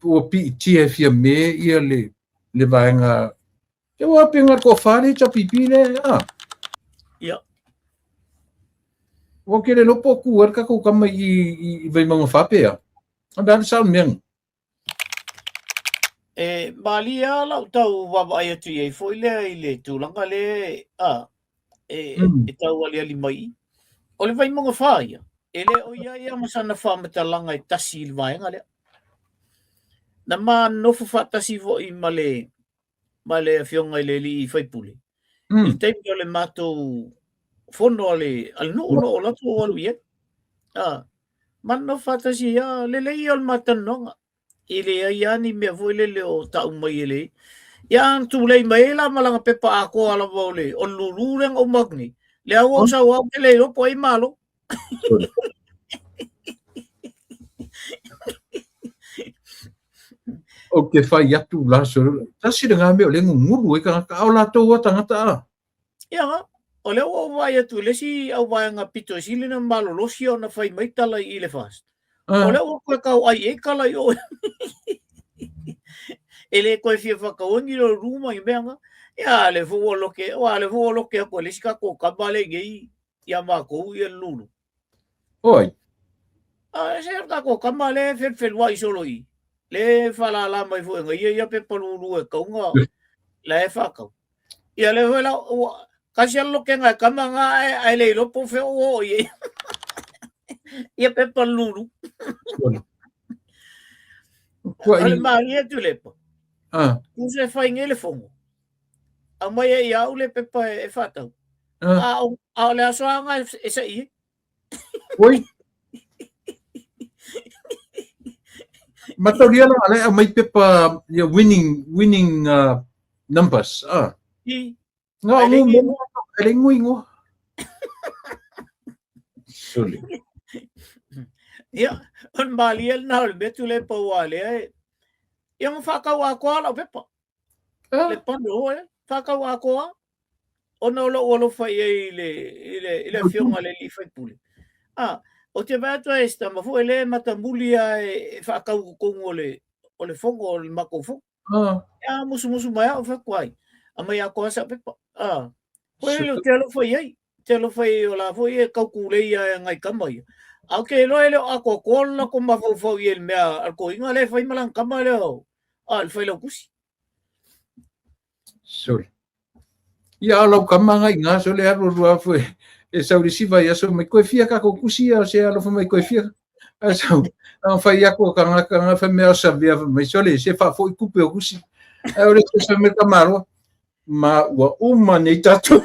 o pi fia me ia le vaenga te wa penga ko fale cha pipi le ia o ke le no po ku ka ko kama i vai manga fape a anda sa men Malia lau tau wawai atu i foi le tūlanga le tau ali mai. O le vai mga whaia. E le o ia masana whamatalanga i tasi il vaenga le. Na ma nofu whatasi vo i male fionga i le li i whaipule. Il teipi o le mātou fono ale no o lato o alu ia. Man no whatasi ia le i o le matanonga. Ile ia ni me vo le o tau mai ele. Ia tu le mai la malanga pepa ako ala vole o lulureng o magni. Le au sa wa le o poi malo. o ke fai atu la so tasi nga me o le nguru e ka o la to wa tangata ia o le o vai atu le si au vai nga pito si le na malo lo si ona fai mai tala i le fast. O le o ko ka ai e kala yo. Ele ko fia whakaongi lo ruma i meanga. Ia le fuo loke ko le sika ko kabale gei ia mako i lulu. Oi. Se ka ko kamale fel wai solo i. Le fala la mai fuenga ia pe palulu e kaunga. Le whakau. Ia le wela kasi alo ke ngai kamanga ai le lo po fe o i. Ia pe palulu. Ale maria tu lepo. Kuse fai ngele fongo. A mai ia ule pepa e fatau. A le asoanga e sa i. Oi. Mataria la ale a mai pepa winning numbers. Nga ele nguingo. Suli. Ia, on baliel na le betu le pa wale. Yang whakawa koa la pepa. Le pando e, whakawa koa. Ona olo whai e le fionga le li whaipule. O te vātua e sta mafu ele matamulia e whakau kongo o le fongo o le mako fongo. Ia musu mai au whakuai. A mai a koa sa pepa. Koe leo te alo whai ei. Te alo whai o la whai e kaukulei a ngai kamai. Au ke loe leo ako kola ko mawhau i el mea al ko inga le whai malang kama leo. Al whai lau kusi. Sorry. Ia lau kama ngai ngā so le aro rua whai. E sauri siva ia so mai koe fia ka ko kusi a se alo mai koe fia. A sau. Ang whai ako ka ngā whai mea sa via mai sole se wha fo i kupe o kusi. A ore se sa me kamaro. Ma ua uma nei tatu.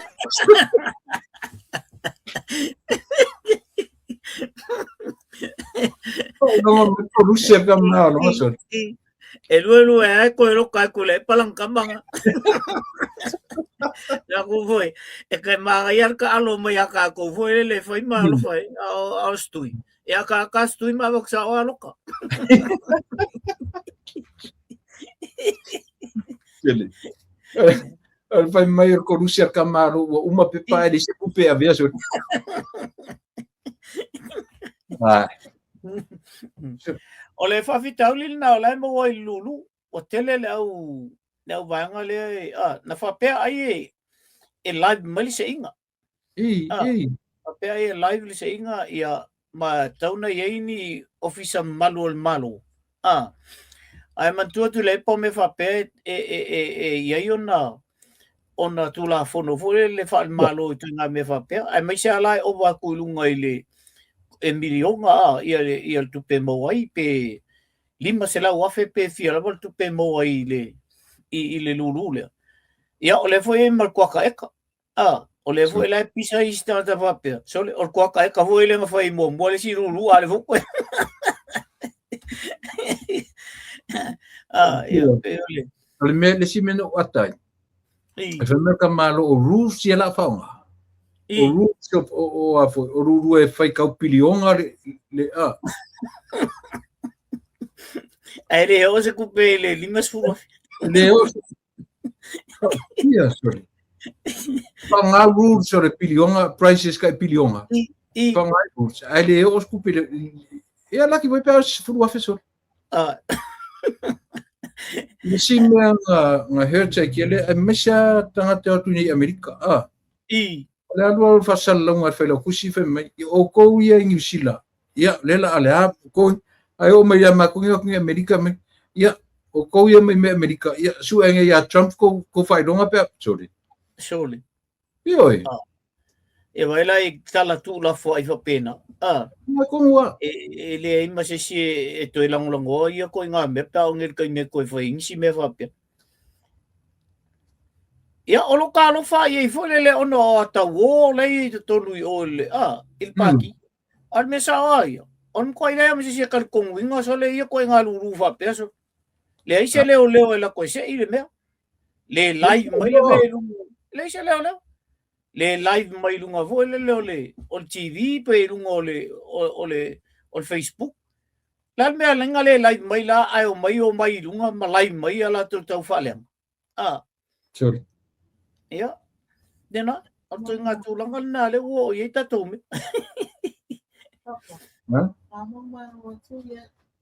No, Rusia kama no so. Elu e ko ero ka ko le palang kamanga. Ya ko foi. E ka maiar ka alo mai ka ko foi le foi malo foi. Au stui. E ka stui ma vok sa alo ka. Al fai mai ko Rusia kama uma pepa ele se kupe a via so. O le whawhitau li na o lai mo i lulu, o tele le au vanga le, na whapea ai e live mali se inga. Whapea ai e live li se inga ia ma tauna iei ni ofisa malu al malu. Ai mantua tu le po me whapea iei ona tu la fono fore le wha malu i tunga me whapea. Ai mai se alai o waku ilunga i le e milionga ia tupe mawai pe lima se lau afe pe fia lava tupe mawai i le lulu lea. Ia o le foi e markuaka eka. O le foi lai pisa i sta ta papea. So le o kuaka eka foi le ngafai mo le si lulu ale fukwe. Ia pe ole. Ole me le si meno atai. E whamea ka malo o Rusia la whaonga. O Rusia o ruru e whai kau pilionga le a. Ai le o se kupe le limas furu. Le o se. Ia, sorry. Whanga rules o le pilionga, prices kai pilionga. Whanga rules. Ai le o se kupe le. Ia laki voi pēo se furu afe sorry. Misi mea ngā herta ki ele, e mesa tangata atu ni Amerika. I. Le alua whasalalonga e whaila kusi whai mai, o kou ia i New Zealand. Ia, lela ale a, kou, ai o mai a makungi o kungi Amerika mai. Ia, o kou ia mai me Amerika. Ia, su enge ia Trump ko whaidonga pia. Sorry. Sorry. Ioi. E waila i tala tu la fo ai whapena. Ia kongua. E le ima se si e toi langlango ia ko ngā me pa o ngir kai me koe whaingsi me whapea. Ia olo ka lo fa ye fo le ono ata wo le te tonu I o le il paki. Al me sa ai. On ko ile me se kal kong winga so le ia ko ngā luru whapea so. Le ai se leo e la ko se ile me. Le live mai le me le se leo. Le live mai lunga vo le o TV pe lunga o Facebook. La me lenga le live mai la ai o mai lunga ma live mai ala to tau falem. Sorry. Ia. Dena, atu ngā tūlanga nā le o i ta tō me.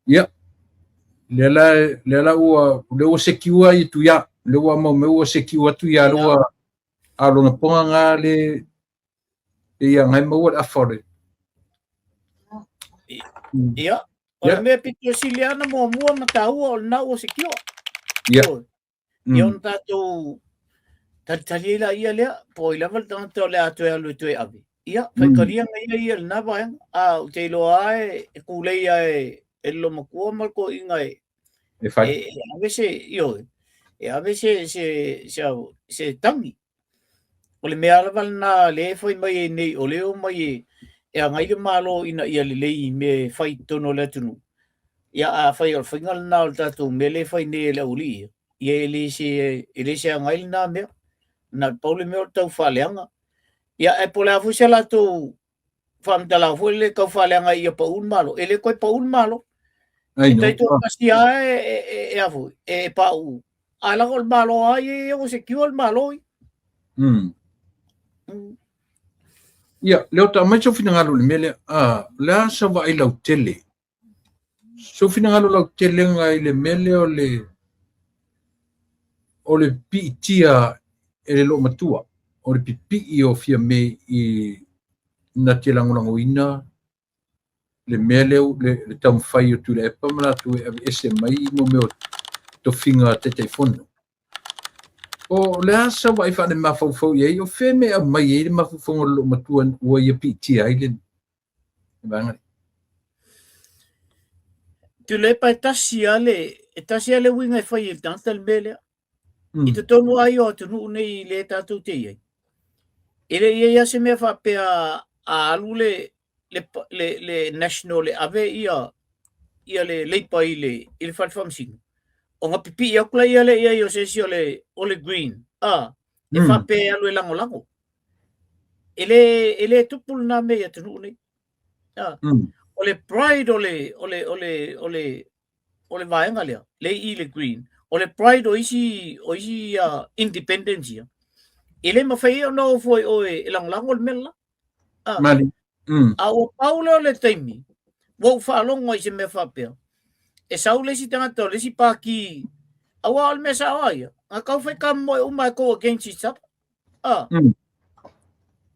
Ia. Lela ua, le se kiua I tu ia. Le ua mau me ua se kiua tu ia lua. Alonga ponga ngā le ia ngai maua a whare. Ia. O mea pito siliana mua mataua o nā o se kiua. Ia. Ia on tātou talila ia lea, po I level tātou le atu e alu tue avi. Ia, whaikaria ngai ia nā vaiang. O te iloa e kūlei e lo makua malko I ngai. E whai. E ave se, ioi. E ave se tangi. O le mea alaval nā le whai mai nei o leo mai e a ngai le malo ina ia le lei me whai tono le tunu. Ia a whai al whaingal nā o tātou me le whai nei le uli ia. Ia e le se a ngai le nā mea. Nā paule mea o tau whaleanga. Ia e pole afu se la tau whamtala fu le kau whaleanga ia pa un malo. E le koe pa un malo. Ai no. Tai tō kasi a e afu. E pa u. A la kol malo ai e o se kiu al malo i. Ia, leo ta mai so fina ngalo le mele, le asa wa I lau tele. So fina ngalo lau tele ngai le mele o le piitia e le lo matua. O le pipi o fia me I na te langolango ina, le mele le tamwhai o tu le epa mana tu e ese mai mo meo to finga te fono. O le asa wa I whane mawhauwhau iei, o whe mea mai iei le mawhauwhau lo matua ua ia piti ailen. Vangari. Tu le pa e tasi ale winga e whai il tanta le mele. I te tonu ai o atu nuu nei le tātou te iei. Ele ia se mea whapea a alu le national le ave ia le leipa I le whalwhamsingu. O ngā pipi ia kula ia le ia I o sesi o le green. E whape alu e lango. Ele tupul nā mea tunu nei. O le pride o le vaenga lea. Le I le green. O le pride o isi independence ia. Ele mawhai o nao foi o e lango le mela. Mali. A o paule o le taimi. Wau whaalongo I se mea whapea. E sau lesi tangata o lesi pāki awa al mesa aia. A kau whai ka moe umai ko against each other.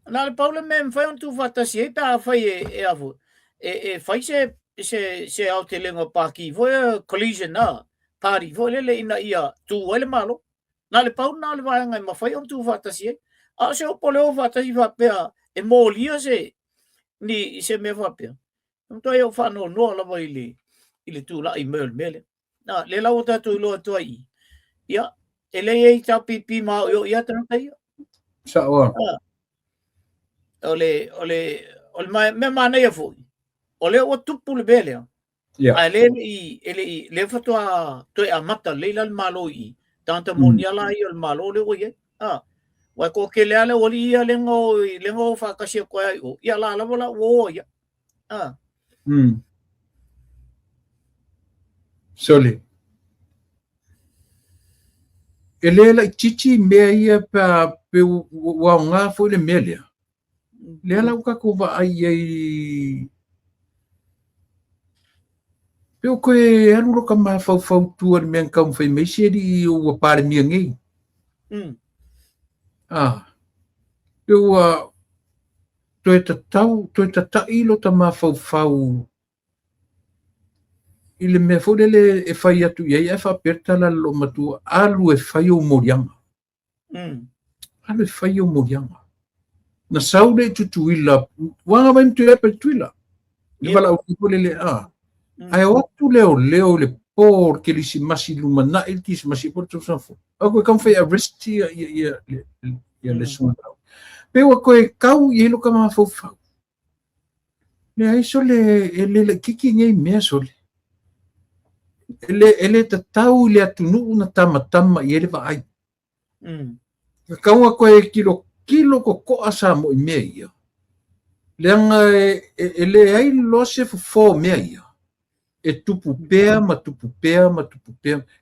Nā le paule me mwhai on tu whatasi e pā whai e afu. E whai se au te lenga pāki. Voi collision party. Voi lele ina ia tu ele malo. Nā le pau nā le vaianga ma whai on tu whatasi e. A se o pole o whatasi whapea e mō lia se ni se me whapea. Ntua e o whanau noa lawa I le tūla I mele. Nā, le lau tātou I loa tua I. Ia, e le ei tau pipi mao I o ia tanaka ia. Sa oa. Ole me mana ia fui. Ole o tupu le bele. Ia. A le fatua toi a mata leila le malo I. Tanta moniala I o le malo le o ia. Wai ko ke le ale oli ia lengo whakasia koe ai o. Ia la wala o ia. Soli. E lela I chichi mea ia pe wao ngā fo le mea lea. Lela uka ko wa ai Peo koe anu roka ma fau tua ni mea kau mwhai meisi eri ua pare mia ngei. Peo toi ta ilo ta ma fau ile mea fodele e whai atu iei e whapertala lo matua alu e whai o morianga. Alu e whai o morianga. Na saude tutuila, wanga mai mtu epe tuila. Iwala au kipole le Ai watu leo le por ke lisi masi lumana il kis masi por tu sanfo. Ako kam fai arrest ia le suna. Pe wa koe kau i lo kama fo fa. Le ai so le kiki ngai mea so le. Ele ta tau le atunu na tama i ele va ai. Kau koe kilo ko asa mo i mea ia. Le anga ele ai lo se fo mea ia. E tupu pea.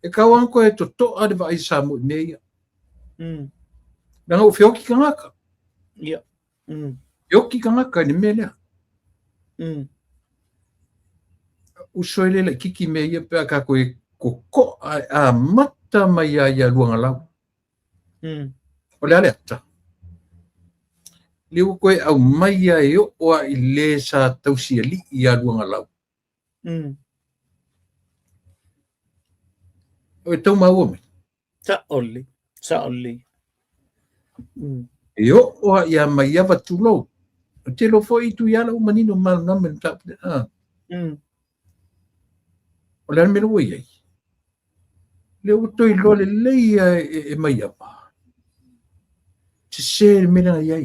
E kauan koe to ade vai sa mo meia. Nanga o fioki kangaka. Ia. Fioki kangaka ni melea. Usoile le kiki meia pea ka koe ko a mata mai ia luanga lau. O le ale ata. Liu koe au mai ia e o a i le sa tausia li ia luanga lau. O tau mau me. Sa oli. E o ia mai ava tulo. Te lo foi tu ia la manino mal na men tap. O le meno ia. Le o toi lo le leia e mai ava. Te se mena ia.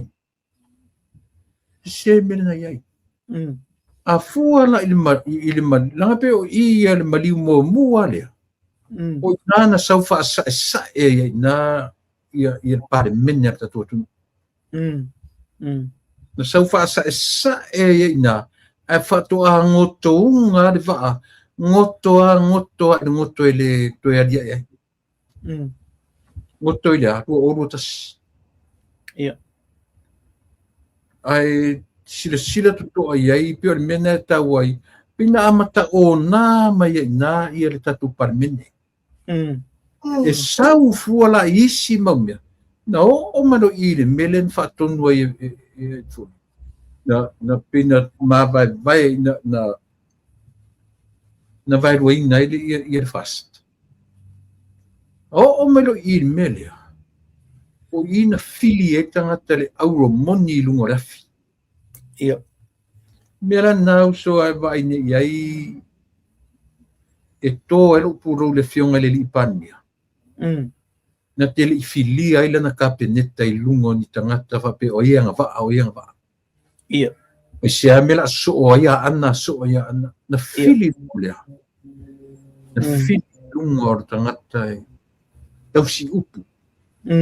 A fua la ilma langa pe o ia le mali mo ale. O nana saufa sa e na ia pare menya ta tu. Na saufa sa e na a fato a ngoto nga de va ngoto ele to ia dia. Ngoto ia o rotas. Ia. Ai sila to ai pe o mena ta wai. Pina amata o na mai na ia le tatu parmene. E sau fuala isi maumia. Na o mano i le melen fatonu ai e tu. Na pina vai na vai roi na i fast. O mano i le melia. O ina fili e tangata le auro moni lunga rafi. Ia. Mera nau so ai vai ne iai e to ero puro le fionga le lipania. Na tele i filia ila na kapeneta i lungo ni tangata fape o ianga va. Ia. E se amela so o ia ana. Na fili mulea. Na fili lungo o tangata e tau si upu.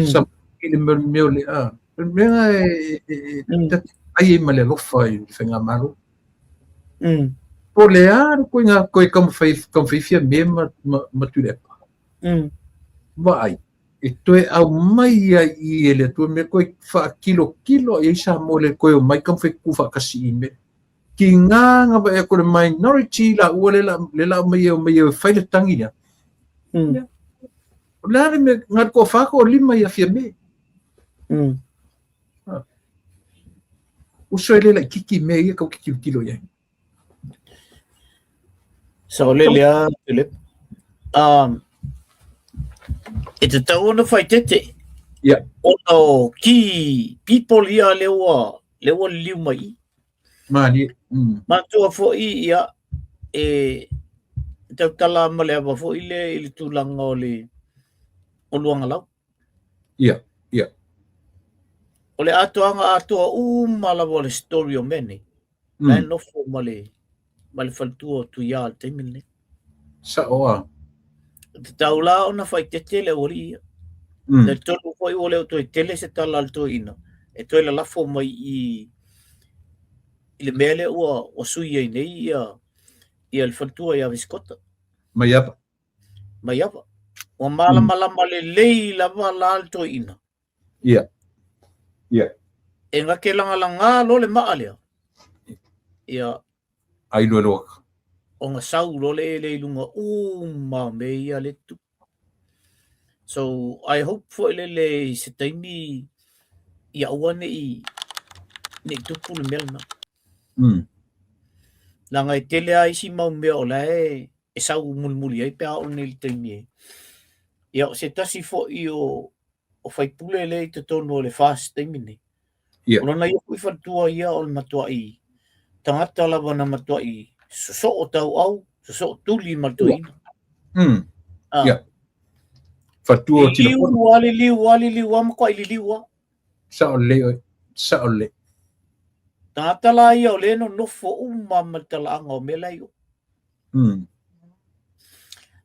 Sa ili meo le a. Mea ai male lofa i whenga maro. Po le a koe kam whaifia me maturepa. Vai. E toe au mai i ele tu me koe wha kilo e isa mo le koe o mai kam whai kuwha kasi i me. Ki nganga ba e kore minority la ua le la mai e whaile tangi nia. Lare me ngat ko whako o lima i a fia me. Uso ele la kiki me ia kau kiki kilo ia. Sa ole lea Philip. E te tau ona whai tete. Ia. Ono ki people ia lewa liu mai. Mani. Matua fo ia e tau tala ma lea wa fo i le tūlanga o luanga lau. Ia. O le atoanga atoa malawa le story o mene. Lai nofo ma le whaltua tu ia al teimine. Sa oa. Te tau la ona whai tete le ori ia. Le tolu fo i o leo toi tele se tala al toi ina. E toi la lafo mai i le mele ua o sui ai nei ia le whaltua ia viskota. Mai apa. O malama le lei lava la al toi ina. Ia. E ngake langa lo le maa lea. Ia. Ai loa. o ngā sau lo le lunga ma me ia le tu. So I hope for le se taimi ia ua ne tupu le melna. Langa I tele ai si mau mea o lai e sau mulmuli ai pia o ne le taimi. Ia o se tasi fo I o whaipule le te tono le fast taimi ne. O lana ia kui whatua ia o le matua I. Tangata lava na matua I. So o tau au, so o tuli matua ina. Ia. Whatua tila pono. Liu, ama kwa ili liu. Sa o le. Tangata la ia o le no nofo matala anga o mela io.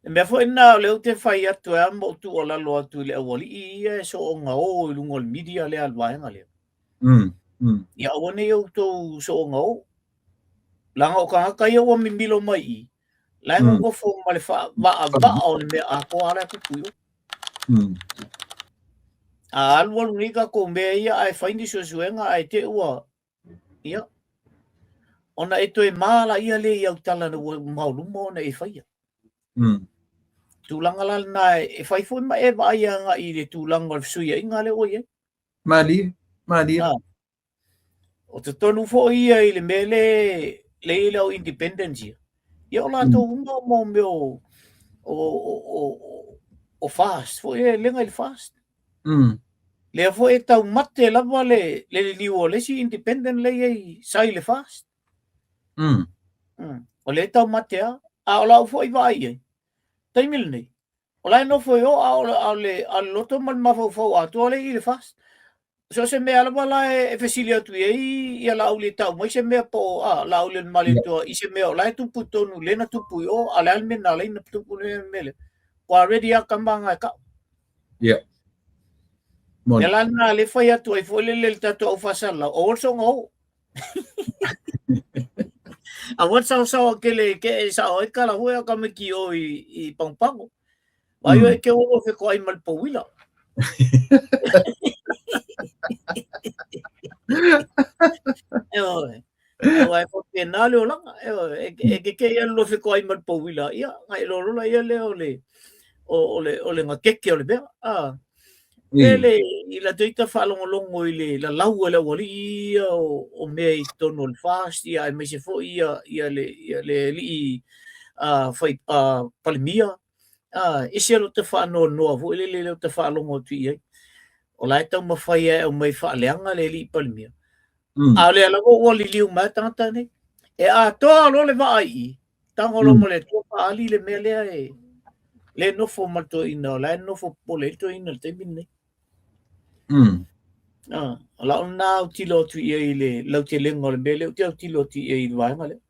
Mea fo ina o leo te whai atu e ama o tu o lalo atu le awali ia so o nga o ilungo le media le alwaenga leo. Ia awane iau tau so o nga o. Langa o ka haka ia ua mimilo mai I. Langa o fo ma le vaa o le mea a ko ala kukuyo. A alua lunika ko mea ia ai whaindi suenga ai te ua. Ia. Ona eto e maala ia le iau tala na mauluma ona e whaia. Tūlanga la na e whai fo ma e vaia nga I le tūlanga le suia inga le oie. Mali. O te tonu fo ia I le mele le ilau independence. Ia o la tō unga mo meo o fast. Fo ia lenga I fast. Lea fo e tau mate lava le liu o le si independent le iei sai le fast. O le tau mate a o lau fo I vai ei. Taimil nei. O lai no fo o a le loto mal mafau atua le I le fast. So se mea lava la e fesilia tu iei ia lau le tau. Mai se mea po lau le male tua. I se mea o lai tupu tonu le na tupu o a le almena le na tupu le mele. O a ready a kambanga e ka. Yeah. E lana le whai atu ai fo le tatu au fasala. O orso ngau. A wansau sawa ke e sao e kala hoi a kamiki o I pangpango. Waio e ke o fe ko ai malpawila. E ko ke nale o langa. E ke ia lo fe ko ai malpawila. Ia, ngai lorola ia le o le ngakeke o le bea. Ele I la teita whalongolongo I la lau ele wali ia o mea I tono le fast ia e meise fo ia le li whai palimia. Isi alo te whanoa noa fu ele leo te whalongo tu ia. O lai tau mawhai e o mai whaaleanga le li palimia. A le alago ua li liu mai tangata nei. E a toa lo le waa I. Tangolo mo le toa paali le mea lea e. Le nofo mato ina o lai nofo pole to ina le temin nei. La ona tilo tu ia I le lau te lengo le mele o te tilo tu ia I vaenga le.